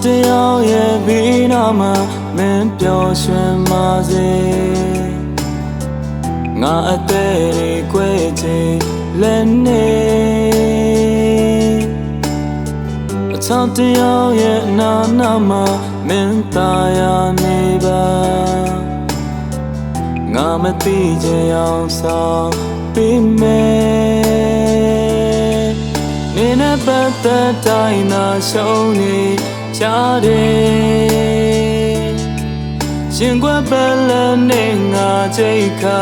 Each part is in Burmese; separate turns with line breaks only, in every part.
တရားရဲ့ဘေးနားမှာမင်းပျော်ရွှင်ပါစေငါအသက်တွေကိုွယ်ချင်လက်နေတရားရဲ့နာမှာမင်းသားရနေပါငါမသိချင်အောင်ဆောင်ပေးမယ်နေနဲ့ပတ်သက်တိုင်းသာရှုံးနေကြတယ်ရှင်ကွယ်ပလန်နဲ့ငါချိတ်ခါ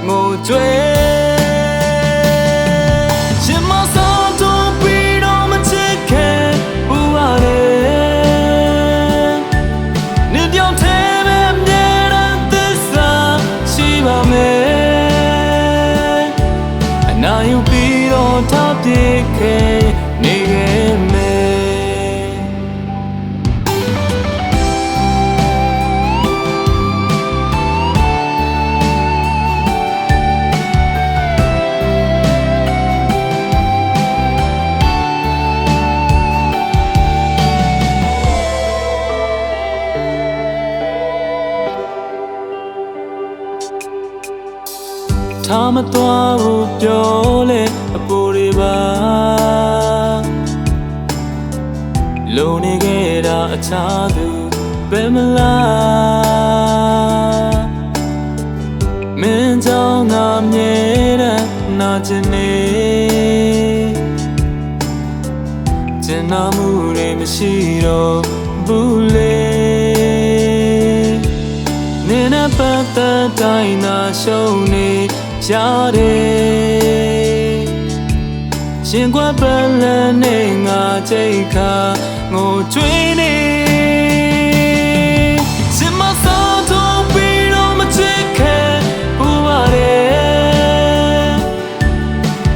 ငိုကြွေးရှင်မဆောင်တော့ပြီးတော့မချစ်ခဲ့ဘူးရတယ်နေပြောင်းထဲပဲမြဲတမ်းသစ္စာရှိပါမယ်အနာယူပြီးတော့ထားပြခဲ့နေခဲ့မယ်ထားမသွားဘူးပြောလေအပူတွေပါလုံနေခဲ့တာအခြားသူပဲမလားမင်းကြောင့်ငါမြဲတဲ့နာကျင်နေကျင်နာမှုတွေမရှိတော့ဘူးလေနေနဲ့ပတ်သက်တိုင်းသာရှုံးနေရတယ်ရှင်ကွယ်ပလန်နဲ့ငါချိတ်ခါငိုကြွေးနေရှင်မဆောင်တော့ပြီးတော့မချစ်ခဲ့ဘူးပါတယ်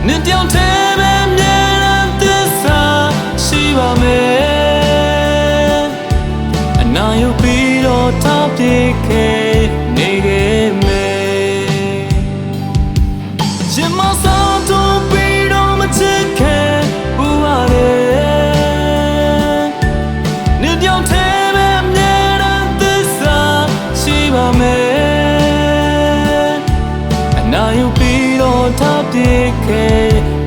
နေပြောင်းထဲပဲမြဲတမ်းသစ္စာရှိပါမယ်အနာယူပြီးတော့ထားပြခဲ့နေခဲ့ရှင်မဆောင်တော့ပြီးတော့မချစ်ခဲ့ဘူးပါတယ်နေပြောင်းထဲပဲမြဲတမ်းသစ္စာရှိပါမယ်အနာယူပြီးတော့ထားပြခဲ့